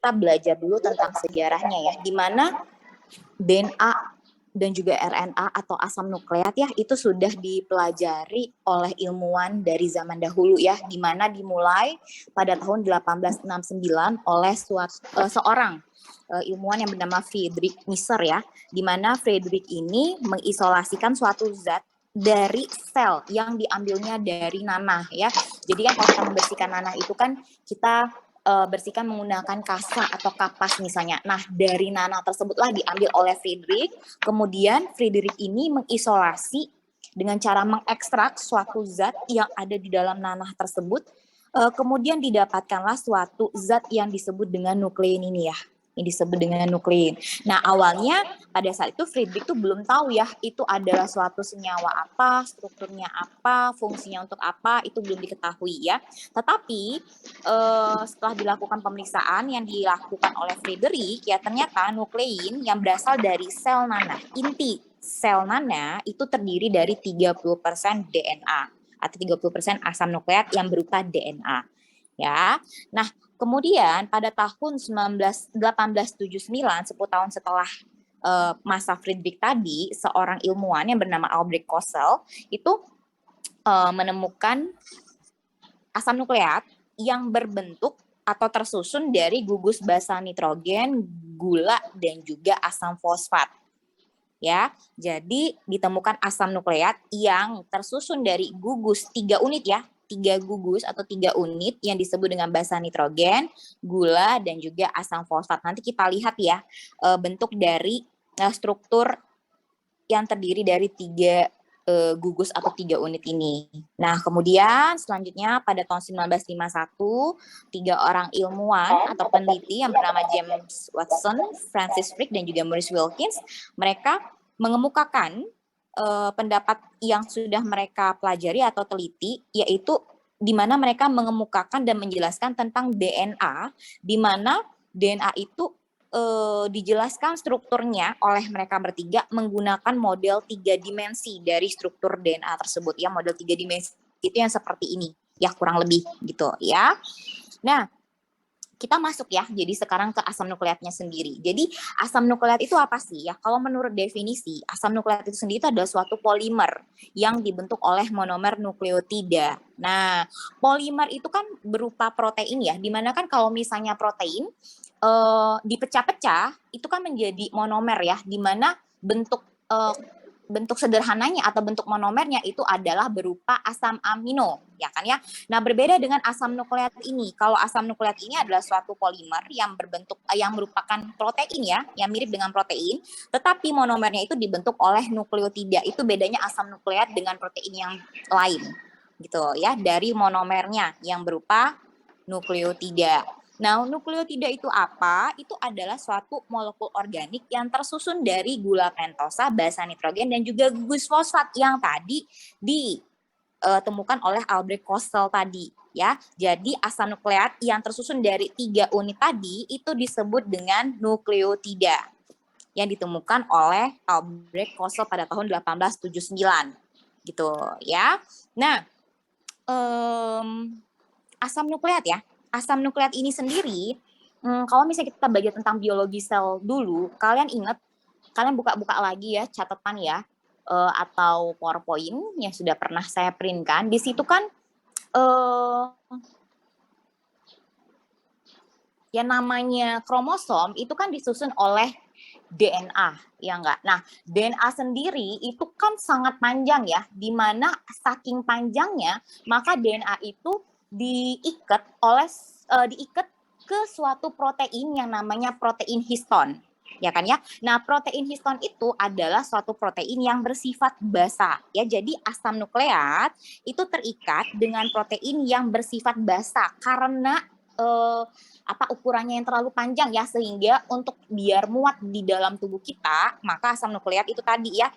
kita belajar dulu tentang sejarahnya ya, di mana DNA dan juga RNA atau asam nukleat ya itu sudah dipelajari oleh ilmuwan dari zaman dahulu ya, di mana dimulai pada tahun 1869 oleh seorang ilmuwan yang bernama Friedrich Miser ya, di mana Friedrich ini mengisolasikan suatu zat dari sel yang diambilnya dari nanah ya. Jadi kan kalau kita membersihkan nanah itu kan kita bersihkan menggunakan kasa atau kapas misalnya. Nah, dari nanah tersebutlah diambil oleh Friedrich. Kemudian Friedrich ini mengisolasi dengan cara mengekstrak suatu zat yang ada di dalam nanah tersebut. Kemudian didapatkanlah suatu zat yang disebut dengan nuklein ini ya, yang disebut dengan nuklein. Nah, awalnya pada saat itu Friedrich tuh belum tahu ya itu adalah suatu senyawa apa, strukturnya apa, fungsinya untuk apa, itu belum diketahui ya. Tetapi setelah dilakukan pemeriksaan yang dilakukan oleh Friedrich, ya ternyata nuklein yang berasal dari sel nanah, inti sel nanah itu terdiri dari 30% DNA atau 30% asam nukleat yang berupa DNA. Ya. Nah, kemudian pada tahun 1879, 10 tahun setelah masa Friedrich tadi, seorang ilmuwan yang bernama Albrecht Kossel itu menemukan asam nukleat yang berbentuk atau tersusun dari gugus basa nitrogen, gula, dan juga asam fosfat. Ya, jadi ditemukan asam nukleat yang tersusun dari gugus 3 unit ya, 3 gugus atau 3 unit yang disebut dengan basa nitrogen, gula, dan juga asam fosfat. Nanti kita lihat ya bentuk dari struktur yang terdiri dari 3 gugus atau 3 unit ini. Nah, kemudian selanjutnya pada tahun 1951, 3 orang ilmuwan atau peneliti yang bernama James Watson, Francis Crick, dan juga Maurice Wilkins, mereka mengemukakan pendapat yang sudah mereka pelajari atau teliti, yaitu di mana mereka mengemukakan dan menjelaskan tentang DNA, di mana DNA itu dijelaskan strukturnya oleh mereka bertiga menggunakan model 3 dimensi dari struktur DNA tersebut ya, model 3 dimensi itu yang seperti ini ya kurang lebih gitu ya. Nah, kita masuk ya, jadi sekarang ke asam nukleatnya sendiri. Jadi asam nukleat itu apa sih ya? Kalau menurut definisi, asam nukleat itu sendiri itu adalah suatu polimer yang dibentuk oleh monomer nukleotida. Nah, polimer itu kan berupa protein ya, dimana kan kalau misalnya protein dipecah-pecah itu kan menjadi monomer ya, dimana bentuk bentuk sederhananya atau bentuk monomernya itu adalah berupa asam amino, ya kan ya. Nah, berbeda dengan asam nukleat ini. Kalau asam nukleat ini adalah suatu polimer yang berbentuk yang merupakan protein ya, yang mirip dengan protein, tetapi monomernya itu dibentuk oleh nukleotida. Itu bedanya asam nukleat dengan protein yang lain. Gitu ya, dari monomernya yang berupa nukleotida. Nah, nukleotida itu apa? Itu adalah suatu molekul organik yang tersusun dari gula pentosa, basa nitrogen, dan juga gugus fosfat yang tadi ditemukan oleh Albrecht Kossel tadi. Ya, jadi asam nukleat yang tersusun dari 3 unit tadi itu disebut dengan nukleotida yang ditemukan oleh Albrecht Kossel pada tahun 1879, gitu ya. Nah, asam nukleat ya. Asam nukleat ini sendiri, kalau misalnya kita belajar tentang biologi sel dulu, kalian ingat, kalian buka-buka lagi ya catatan ya, atau PowerPoint yang sudah pernah saya printkan. Di situ kan yang namanya kromosom itu kan disusun oleh DNA, ya enggak? Nah, DNA sendiri itu kan sangat panjang ya, di mana saking panjangnya, maka DNA itu diikat ke suatu protein yang namanya protein histon, ya kan ya. Nah, protein histon itu adalah suatu protein yang bersifat basa ya. Jadi asam nukleat itu terikat dengan protein yang bersifat basa karena ukurannya yang terlalu panjang ya, sehingga untuk biar muat di dalam tubuh kita, maka asam nukleat itu tadi ya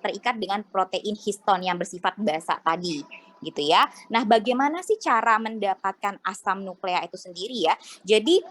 terikat dengan protein histon yang bersifat basa tadi, gitu ya. Nah, bagaimana sih cara mendapatkan asam nukleat itu sendiri ya? Jadi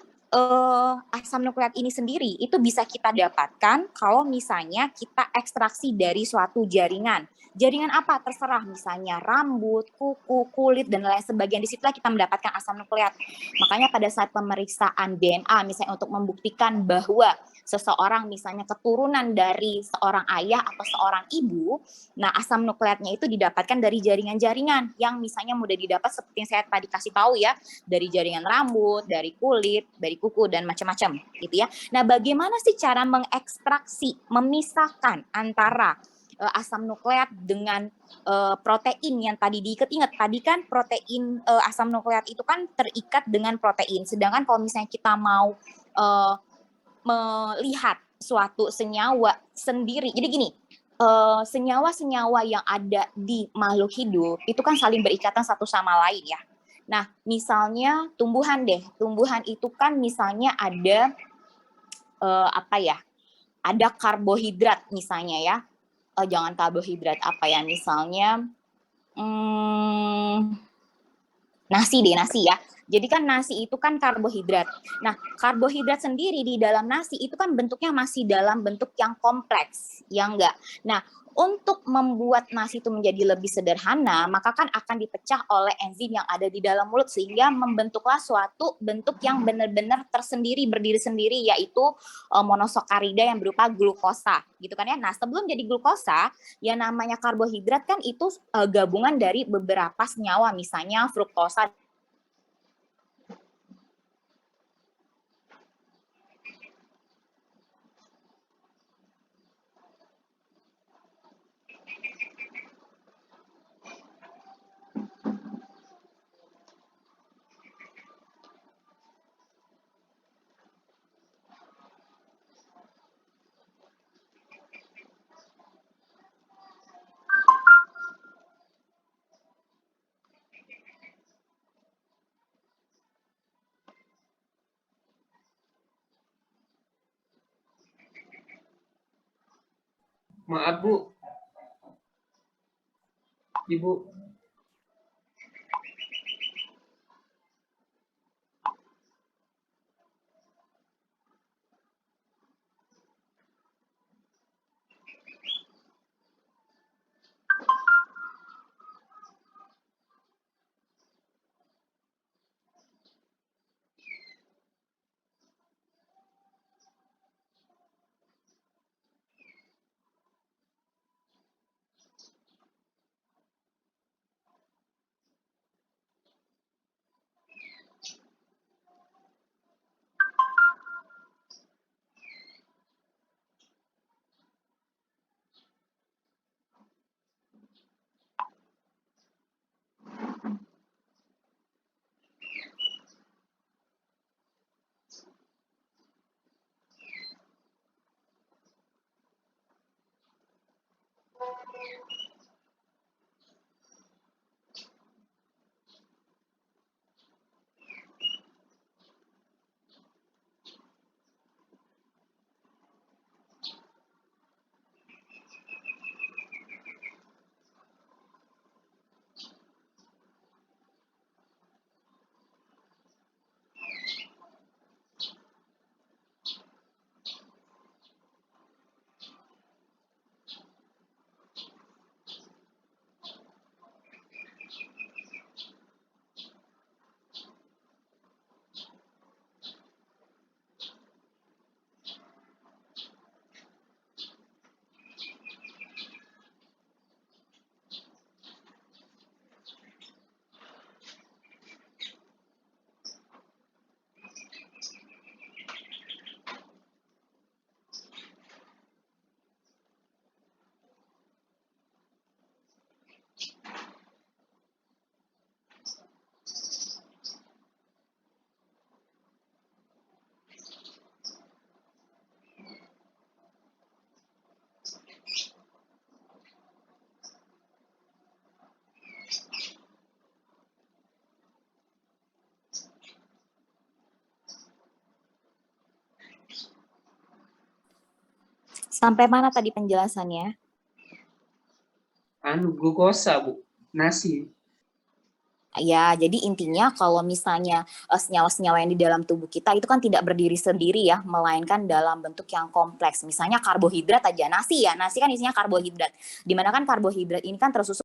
asam nukleat ini sendiri itu bisa kita dapatkan kalau misalnya kita ekstraksi dari suatu jaringan. Jaringan apa? Terserah, misalnya rambut, kuku, kulit, dan lain sebagainya. Disitulah kita mendapatkan asam nukleat. Makanya pada saat pemeriksaan DNA, misalnya untuk membuktikan bahwa seseorang misalnya keturunan dari seorang ayah atau seorang ibu, nah asam nukleatnya itu didapatkan dari jaringan-jaringan yang misalnya mudah didapat seperti yang saya tadi kasih tahu ya, dari jaringan rambut, dari kulit, dari kuku, dan macam-macam gitu ya. Nah, bagaimana sih cara mengekstraksi, memisahkan antara asam nukleat dengan protein yang tadi diingat tadi kan protein asam nukleat itu kan terikat dengan protein, sedangkan kalau misalnya kita mau melihat suatu senyawa sendiri, jadi gini, senyawa-senyawa yang ada di makhluk hidup itu kan saling berikatan satu sama lain ya. Nah, misalnya tumbuhan deh, tumbuhan itu kan misalnya ada apa ya, ada karbohidrat misalnya ya, jangan karbohidrat, apa ya, misalnya nasi deh, nasi ya. Jadi kan nasi itu kan karbohidrat. Nah, karbohidrat sendiri di dalam nasi itu kan bentuknya masih dalam bentuk yang kompleks, ya enggak? Nah, untuk membuat nasi itu menjadi lebih sederhana, maka kan akan dipecah oleh enzim yang ada di dalam mulut sehingga membentuklah suatu bentuk yang benar-benar tersendiri, berdiri sendiri, yaitu monosakarida yang berupa glukosa, gitu kan ya. Nah, sebelum jadi glukosa, yang namanya karbohidrat kan itu gabungan dari beberapa senyawa, misalnya fruktosa. Maaf Bu, Ibu. Sampai mana tadi penjelasannya? Glukosa Bu, nasi. Ya, jadi intinya kalau misalnya senyawa-senyawa yang di dalam tubuh kita itu kan tidak berdiri sendiri ya, melainkan dalam bentuk yang kompleks. Misalnya karbohidrat aja, nasi ya, nasi kan isinya karbohidrat. Dimana kan karbohidrat ini kan tersusun